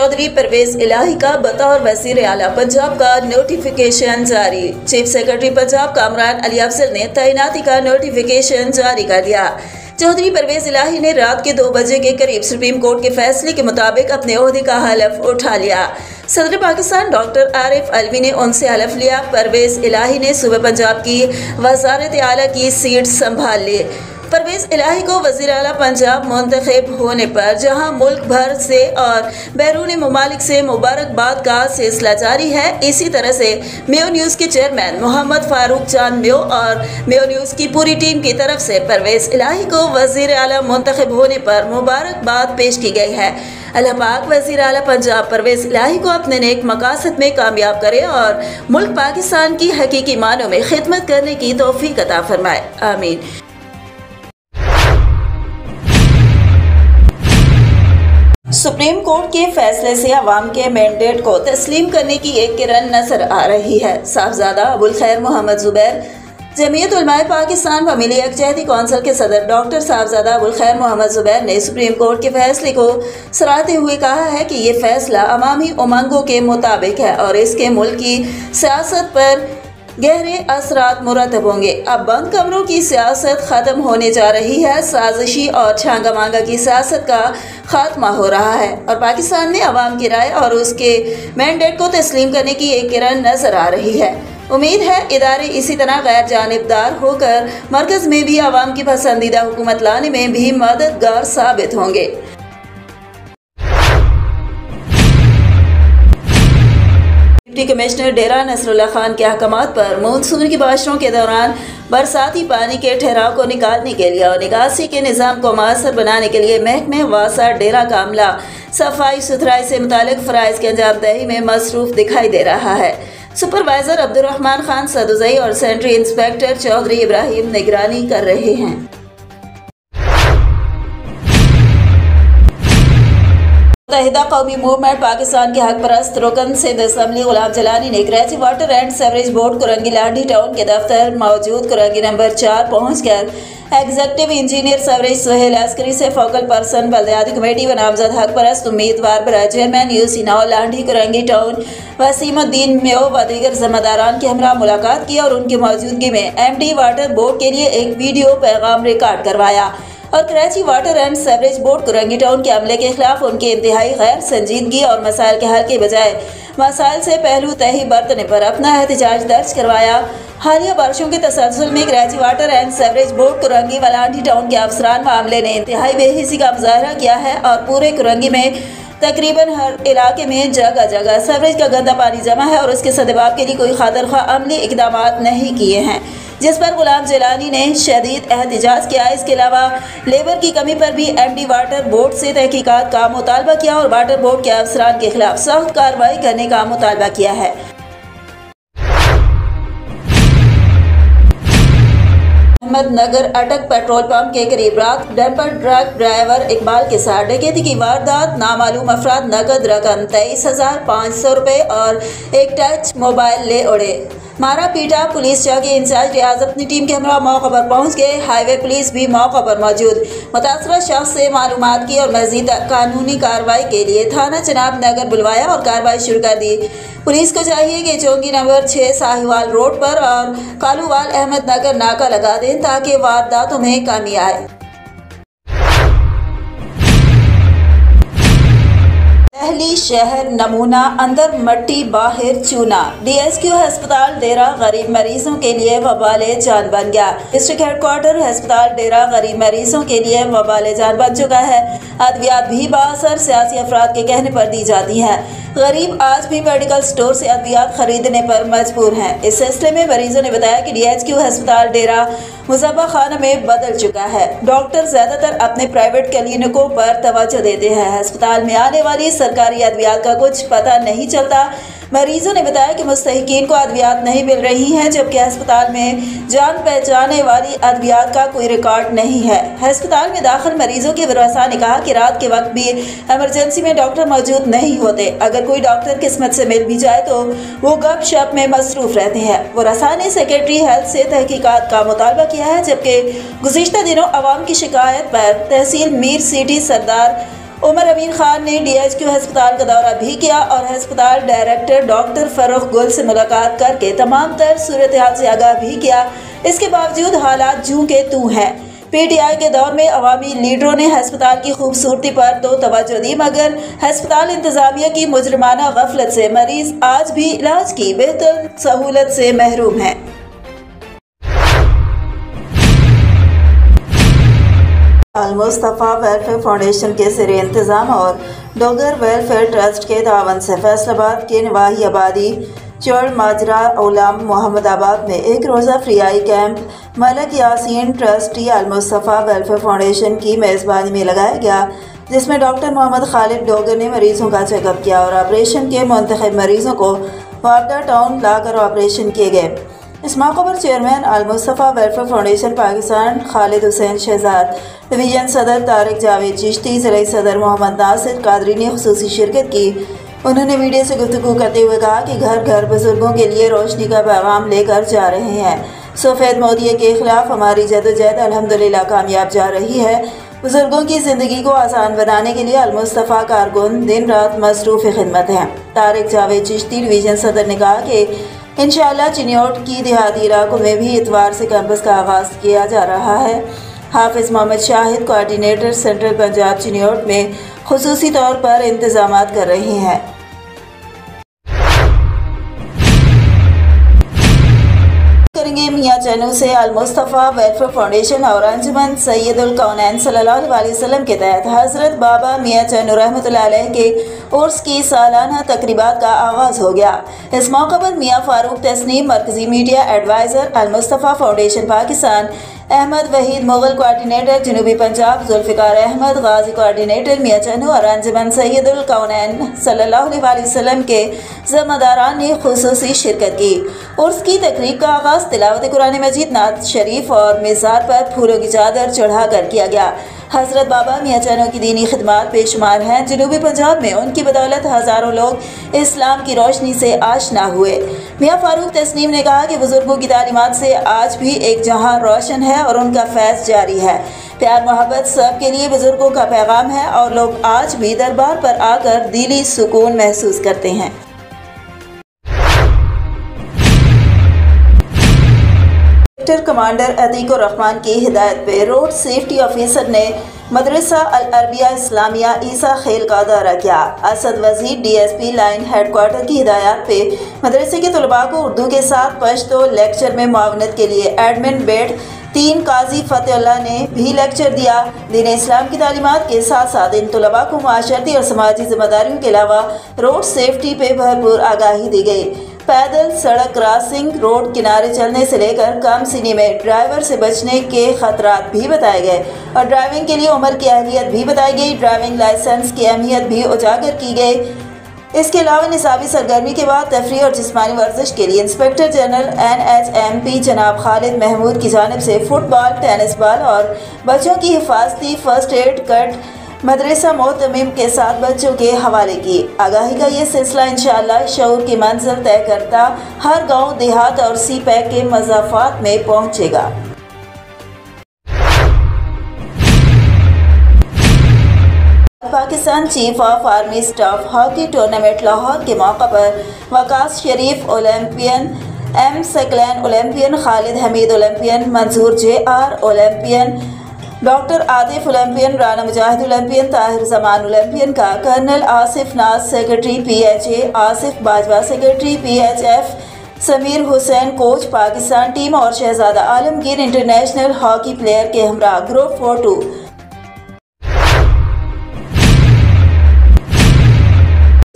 चौधरी परवेज इलाही का बतौर वज़ीर आला पंजाब का नोटिफिकेशन जारी। चीफ सेक्रेटरी पंजाब कामरान अली अफजल ने तैनाती का नोटिफिकेशन जारी कर दिया। चौधरी परवेज इलाही ने रात के 2 बजे के करीब सुप्रीम कोर्ट के फैसले के मुताबिक अपने ओहदे का हलफ उठा लिया। सदर पाकिस्तान डॉक्टर आरिफ अलवी ने उनसे हलफ लिया। परवेज इलाही ने सूबे पंजाब की वज़ारत आला की सीट संभाल ली। परवेज इलाही को वज़ीर आला पंजाब मुंतखब होने पर जहां मुल्क भर से और बैरून ममालिक से मुबारकबाद का सिलसिला जारी है, इसी तरह से मेयो न्यूज़ के चेयरमैन मोहम्मद फारूक चांद मेयो और मेयो न्यूज़ की पूरी टीम की तरफ से परवेज इलाही को वज़ीर आला मुंतखब होने पर मुबारकबाद पेश की गई है। अल्लाह पाक वज़ीर आला पंजाब परवेज इलाही को अपने नेक मकासद में कामयाब करे और मुल्क पाकिस्तान की हकीकी मानों में खिदमत करने की तौफीक अता फरमाए। आमीन। सुप्रीम कोर्ट के फैसले से अवाम के मैंडेट को तस्लीम करने की एक किरण नजर आ रही है। साहबजादा अबुल खैर मोहम्मद जुबैर जमीयत उलमाए पाकिस्तान व मिली यकजहती कौंसिल के सदर डॉक्टर साहबजादा अबुल खैर मोहम्मद जुबैर ने सुप्रीम कोर्ट के फैसले को सराहते हुए कहा है कि ये फैसला अवामी उमंगों के मुताबिक है और इसके मुल्क की सियासत पर गहरे असरात मुरतब होंगे। अब बंद कमरों की सियासत खत्म होने जा रही है, साजिशी और छांगा मांगा की सियासत का खात्मा हो रहा है और पाकिस्तान में अवाम की राय और उसके मैंडेट को तस्लीम करने की एक किरण नजर आ रही है। उम्मीद है इदारे इसी तरह गैर जानिबदार होकर मरकज में भी अवाम की पसंदीदा हुकूमत लाने में भी मददगार साबित होंगे। डिप्टी कमिश्नर डेरा नसरुल्लाह खान के अहकामात पर मानसून की बारिशों के दौरान बरसाती पानी के ठहराव को निकालने के लिए और निकासी के निज़ाम को मौसर बनाने के लिए महकमे वासा डेरा का अमला सफाई सुथराई से मुतालिक फ़राइज़ की अंजामदही में मसरूफ़ दिखाई दे रहा है। सुपरवाइज़र अब्दुर्रहमान खान सदुज़ई और सेंट्री इंस्पेक्टर चौधरी इब्राहिम निगरानी कर रहे हैं। मुत्तहिदा कौमी मूवमेंट पाकिस्तान के हक परस्त रुकन सिंध असम्बली गुलाम जलानी ने Karachi water and sewerage board Korangi लाठी टाउन के दफ्तर मौजूद कुरंगी नंबर 4 पहुंचकर executive engineer sewerage Suhail Askari से फोकल पर्सन बल्दियाती कमेटी व नामजद हक परस्त उम्मीदवार बराए चेयरमैन यूसी नौ लाठी कुरंगी टाउन वसीमुद्दीन मेयो व दीगर जिम्मेदारान के हमरा मुलाकात की और उनकी मौजूदगी में एमडी वाटर बोर्ड के लिए एक वीडियो पैगाम रिकॉर्ड करवाया और Karachi water and sewerage board Korangi town के अमले के खिलाफ उनके इंतहाई गैर संजीदगी और मसाइल के हल के बजाय मसाइल से पहलू तही बरतने पर अपना एहतजाज दर्ज करवाया। हालिया बारिशों के तसलसल में Karachi water and sewerage board Korangi व लाठी टाउन के अफसरान व अमले ने इंतहाई बेहिसी का मुजाहरा किया है और पूरे कुरंगी में तकरीबन हर इलाके में जगह जगह सेवरेज का गंदा पानी जमा है और उसके सदबाब के लिए कोई खातरखा अमली इकदाम नहीं किए हैं, जिस पर गुलाम जलानी ने शदीद एहतजाज किया। इसके अलावा लेबर की कमी पर भी एमडी वाटर बोर्ड से तहकीकात का मुतालबा किया और वाटर बोर्ड के अफसरान के खिलाफ सख्त कार्रवाई करने का मुतालबा किया है। अहमदनगर अटक पेट्रोल पंप के करीब रात डंपर ट्रक ड्राइवर इकबाल के साथ डकैती की वारदात। नामालूम अफराद नकद रकम 23,500 रुपये और एक टच मोबाइल ले उड़े। मारा पीटा पुलिस चौकी इंचार्ज रियाज अपनी टीम के हमरा मौके पर पहुंच गए। हाईवे पुलिस भी मौके पर मौजूद मुतासरा शख्स से मालूमात की और मजीद कानूनी कार्रवाई के लिए थाना चनाब नगर बुलवाया और कार्रवाई शुरू कर दी। पुलिस को चाहिए कि चौकी नंबर 6 साहिवाल रोड पर और कालूवाल अहमदनगर नाका लगा दें ताकि वारदातों में कमी आए। पहली शहर नमूना, अंदर मट्टी बाहर चूना। DSQ अस्पताल डेरा गरीब मरीजों के लिए वबाले जान बन गया। डिस्ट्रिक्ट हेडक्वार्टर अस्पताल डेरा गरीब मरीजों के लिए वबाले जान बन चुका है। अद्वियात भी बासर सियासी अफराद के कहने पर दी जाती हैं। गरीब आज भी मेडिकल स्टोर से अद्वियात खरीदने पर मजबूर हैं। इस सिलसिले में मरीजों ने बताया कि DHQ अस्पताल डेरा मुजफ्फर खाना में बदल चुका है। डॉक्टर ज्यादातर अपने प्राइवेट क्लिनिकों पर तवज्जो देते हैं। अस्पताल में आने वाली सरकारी अद्वियात का कुछ पता नहीं चलता। मरीजों ने बताया कि मुस्तहिकीन को अद्वियात नहीं मिल रही हैं, जबकि अस्पताल में जान पहचाने वाली अद्वियात का कोई रिकॉर्ड नहीं है। अस्पताल में दाखिल मरीजों के वरसा ने कहा कि रात के वक्त भी इमरजेंसी में डॉक्टर मौजूद नहीं होते। अगर कोई डॉक्टर किस्मत से मिल भी जाए तो वो गपशप में मसरूफ रहते हैं। वरसा ने सेक्रेटरी हेल्थ से तहकीकात का मुतालबा किया है, जबकि गुज़िश्ता दिनों अवाम की शिकायत पर तहसील मीर सिटी सरदार उमर अमीन खान ने DHQ अस्पताल का दौरा भी किया और अस्पताल डायरेक्टर डॉक्टर फरूख गुल से मुलाकात करके तमाम तर सूरत हाल से आगाह भी किया। इसके बावजूद हालात जूं के तूं हैं। PTI के दौर में अवामी लीडरों ने अस्पताल की खूबसूरती पर तो तवज्जो दी, मगर अस्पताल इंतजामिया की मुजरिमाना गफलत से मरीज आज भी इलाज की बेहतर सहूलत से महरूम हैं। अल-मुस्तफ़ा वेलफेयर फाउंडेशन के ज़ेर इंतज़ाम और डोगर वेलफेयर ट्रस्ट के तावन से फैसलाबाद के नवाही आबादी चौड़ माजरा ओलाम मोहम्मदाबाद में एक रोज़ा free eye camp Malak Yasin trustee Al Mustafa welfare foundation की मेज़बानी में लगाया गया, जिसमें डॉक्टर मोहम्मद खालिद डोगर ने मरीज़ों का चेकअप किया और ऑपरेशन के मुंतखब मरीज़ों को वारदा टाउन लाकर ऑपरेशन किए गए। इस मौके पर chairman Al Mustafa welfare foundation Pakistan Khalid Hussain Shahzad, division सदर तारिक जावेद चिश्ती, ज़िला सदर मोहम्मद नासिर कादरी ने खुसूसी शिरकत की। उन्होंने मीडिया से गुफ्तगू करते हुए कहा कि घर घर बुजुर्गों के लिए रोशनी का पैगाम लेकर जा रहे हैं। सफ़ेद मोदी के खिलाफ हमारी जदोजहद अल्हम्दुलिल्लाह कामयाब जा रही है। बुजुर्गों की ज़िंदगी को आसान बनाने के लिए अल-मुस्तफ़ा कारकुन दिन रात मसरूफ़ खिदमत हैं। तारिक जावेद चिश्ती, डिवीज़न सदर ने कहा कि इंशाअल्लाह चिन्योट की देहाती इलाकों में भी इतवार से कैंपस का आगाज़ किया जा रहा है। हाफिज़ मोहम्मद शाहिद, कोऑर्डिनेटर सेंट्रल पंजाब चिन्योट में खुसूसी तौर पर इंतजामात कर रहे हैं। करेंगे मियाँ चैनू से अल-मुस्तफ़ा वेलफेयर फाउंडेशन और अंजुमन सैयदुल कौनैन सल्लल्लाहु अलैहि वसल्लम के तहत हज़रत बाबा मियाँ चैनू रहमतुल्लाह अलैह के उर्स की सालाना तकरीबात का आगाज़ हो गया। इस मौके पर मियाँ फारूक तस्नीम, मरकजी media adviser Al Mustafa foundation Pakistan, Ahmed Waheed Mughal coordinator जनूबी पंजाब, जुल्फ़िकार अहमद गाजी कोऑर्डिनेटर मियाँ चैनू और अंजुमन सैयदुल कौनैन सल्लल्लाहु अलैहि वसल्लम के ज़िम्मेदारान ने खुसूसी शिरकत की। उर्स की तकरीब का आगाज़ तिलावत कुरान मजीद, नात शरीफ और मिज़ार पर फूलों की चादर चढ़ाकर किया गया। हज़रत बाबा मियाँ चैनू की दीनी खिदमात बेशुमार हैं। जनूबी पंजाब में उनकी बदौलत हज़ारों लोग इस्लाम की रोशनी से आशना हुए। मियाँ फारूक तस्नीम ने कहा कि बुजुर्गों की तालीमात से आज भी एक जहां रोशन है और उनका फैज़ जारी है। प्यार मोहब्बत सब के लिए बुजुर्गों का पैगाम है और लोग आज भी दरबार पर आकर दिली सुकून महसूस करते हैं। कमांडर अतीकुर रहमान की हिदायत पे रोड सेफ्टी ऑफिसर ने मदरसा अल अरबिया इस्लामिया ईसा खेल का दौरा किया। असद वजीर DSP लाइन हेडक्वार्टर की हिदायत पे मदरसे के तलबा को उर्दू के साथ पश्तो लेक्चर में मुआवनत के लिए एडमिन बेड 3 काजी फतेहुल्लाह ने भी लेक्चर दिया। दीन इस्लाम की तालीमात के साथ साथ इन तलबा को माशरती और समाजी जिम्मेदारियों के अलावा रोड सेफ्टी पे भरपूर आगाही दी गई। पैदल सड़क क्रॉसिंग, रोड किनारे चलने से लेकर कम सीनी में ड्राइवर से बचने के खतरात भी बताए गए और ड्राइविंग के लिए उम्र की अहलियत भी बताई गई। ड्राइविंग लाइसेंस की अहमियत भी उजागर की गई। इसके अलावा निसाबी सरगर्मी के बाद तफरीह और जिस्मानी वर्जिश के लिए इंस्पेक्टर जनरल NHMP जनाब खालिद महमूद की जानिब से फुटबॉल, टेनिस बॉल और बच्चों की हिफाजती फर्स्ट एड किट मदरसा मोहतमिम के साथ बच्चों के हवाले की। आगाही का ये सिलसिला इंशाअल्लाह शऊर की मंजिल तय करता हर गांव, देहात और CPAC के मज़ाफ़ात में पहुंचेगा। Pakistan chief of army staff hockey tournament Lahore के मौके पर Waqas Sharif Olympian, M Saqlain Olympian, Khalid Hameed Olympian, Manzoor JR Olympian, doctor Atif Olympian, Rana Mujahid Olympian, Tahir Zaman Olympian का colonel Asif Naz secretary PHA, Asif Bajwa secretary PHF, Sameer Hussain coach Pakistan team और Shahzada Alamgir international hockey player के हमरा group 4-2।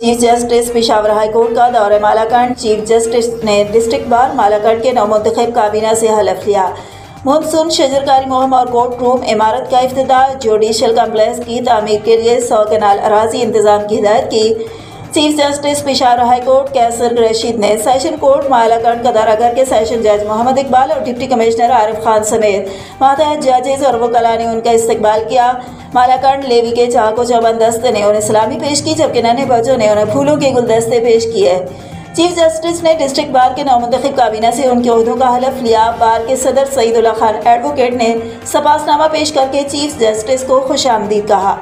Chief justice Peshawar high court का दौरा Malakand. Chief justice ने डिस्ट्रिक्ट बार मालाकंड के नवमुंतखब काबीना से हलफ लिया। मानसून शजरकारी मुहिम और कोर्ट रूम इमारत का इफ्तिताह, जुडिशल कम्प्लेक्स की तामीर के लिए 100 कनाल अराजी इंतजाम की हिदायत की। Chief justice Peshawar high court Qaiser Rashid ने सेशन कोर्ट मालाकंड का दौरा करके सेशन जज मोहम्मद इकबाल और डिप्टी कमिश्नर आरिफ खान समेत मातहत जजेस और वकला ने उनका इस्तकबाल किया। मालाकंड लेवी के चाको चौबंद दस्ते ने उन्हें सलामी पेश की, जबकि नन्हे बच्चों ने उन्हें फूलों के गुलदस्ते पेश किए। चीफ जस्टिस ने डिस्ट्रिक्ट बार के नवमुंतखब काबीना से उनके ओहदों का हलफ लिया। बार के सदर सईदुल्लाह खान एडवोकेट ने सपासनामा पेश करके चीफ जस्टिस को खुशामदीद कहा।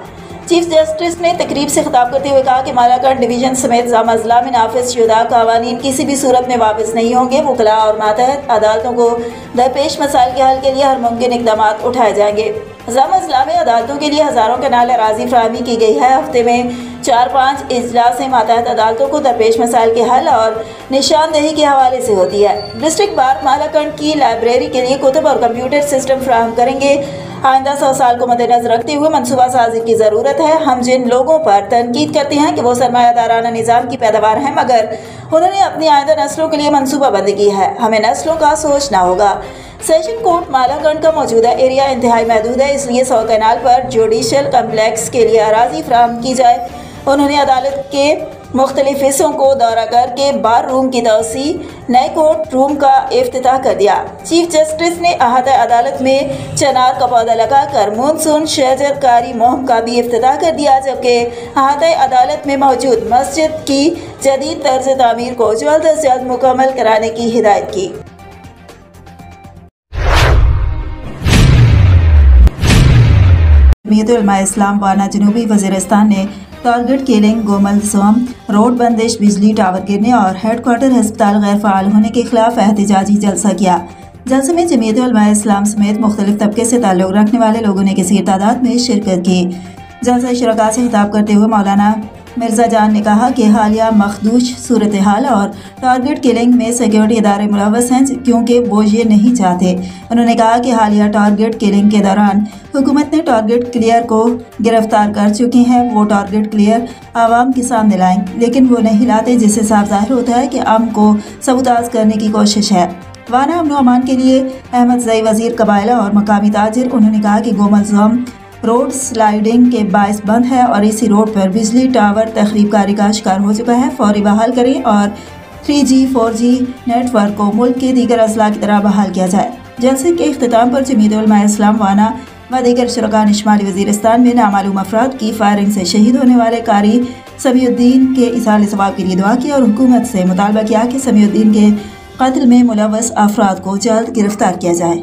चीफ जस्टिस ने तकरीब से खिताब करते हुए कहा कि मालाकंड डिवीजन समेत जामा अजला में नाफिज शुदा कवानीन किसी भी सूरत में वापस नहीं होंगे। वकला और मातहत अदालतों को दरपेश मसाइल के हल के लिए हर मुमकिन इकदाम उठाए जाएंगे। जामा अजला में अदालतों के लिए हज़ारों कनाल अराजी फराहमी की गई है। हफ्ते में 4-5 इजलास मातहत अदालतों को दरपेश मसाइल के हल और निशानदेही के हवाले से होती है। डिस्ट्रिक्ट बार मालाकंड की लाइब्रेरी के लिए कुतुब और कंप्यूटर सिस्टम फ्राहम करेंगे। आइंदा 100 साल को मद्देनजर रखते हुए मनसूबा साजी की ज़रूरत है। हम जिन लोगों पर तनकीद करते हैं कि वो सरमायादाराना निज़ाम की पैदावार हैं, मगर उन्होंने अपनी आइंदा नस्लों के लिए मनसूबा बंदी की है। हमें नस्लों का सोचना होगा। सेशन कोर्ट मालाकंड का मौजूदा एरिया इंतहाई महदूद है, इसलिए 100 कैनाल पर जुडिशल कम्प्लेक्स के लिए अराजी फ्राहम की जाए। उन्होंने अदालत के मुख्तलिफ हिस्सों को दौरा करके बार रूम की तोसी, नए कोर्ट रूम का इफ्तिताह कर दिया। चीफ जस्टिस ने अहाता अदालत में चनार का पौधा लगाकर मानसून शजरकारी मुहिम का भी इफ्तिताह कर दिया, जबकि अहाता अदालत में मौजूद मस्जिद की जदीद तर्ज तामीर को जल्द अज जल्द मुकम्मल कराने की हिदायत की। जमीयत उलमा इस्लाम वाना जनूबी वज़ीरिस्तान ने टारगेट किलिंग, गोमल सोम, रोड बंदिश, बिजली टावर गिरने और हेडक्वार्टर अस्पताल गैर फ़ाल होने के खिलाफ एहतजाजी जलसा किया। जलसे में जमीयत उलमा इस्लाम समेत मुख्तलिफ तबके से ताल्लुक़ रखने वाले लोगों ने किसी तादाद में शिरकत की। जलसा शुरका से खिताब करते हुए मौलाना मिर्ज़ा जान ने कहा कि हालिया मखदूश सूरत हाल और टारगेट किलिंग में सिक्योरिटी इदारे मुलव्वस हैं, क्योंकि वो ये नहीं चाहते। उन्होंने कहा कि हालिया टारगेट किलिंग के दौरान हुकूमत ने टारगेट क्लियर को गिरफ्तार कर चुकी है। वो टारगेट क्लियर आवाम के सामने लाएं, लेकिन वो नहीं लाते, जिससे साफ जाहिर होता है कि अमन को सबूताज करने की कोशिश है। वाना अमन अमान के लिए अहमद जई वजीर कबायला और मकामी ताजिर। उन्होंने कहा कि गोमल जोम रोड स्लाइडिंग के बायस बंद है और इसी रोड पर बिजली टावर तखरीबकारी का शिकार हो चुका है। फौरी बहाल करें और 3G 4G नेटवर्क को मुल्क के दीगर अजला की तरह बहाल किया जाए। जलसे के इख्तिताम पर जमीयत उलमा इस्लाम वाना व दीगर शुरका ने शुमाली वज़ीरिस्तान में नामालूम अफराद की फायरिंग से शहीद होने वाले कारी समीउद्दीन के इसाले सवाब के लिए दुआ की और हुकूमत से मुतालबा किया कि समीउद्दीन के कत्ल में मुलव्वस अफराद को जल्द गिरफ्तार किया जाए।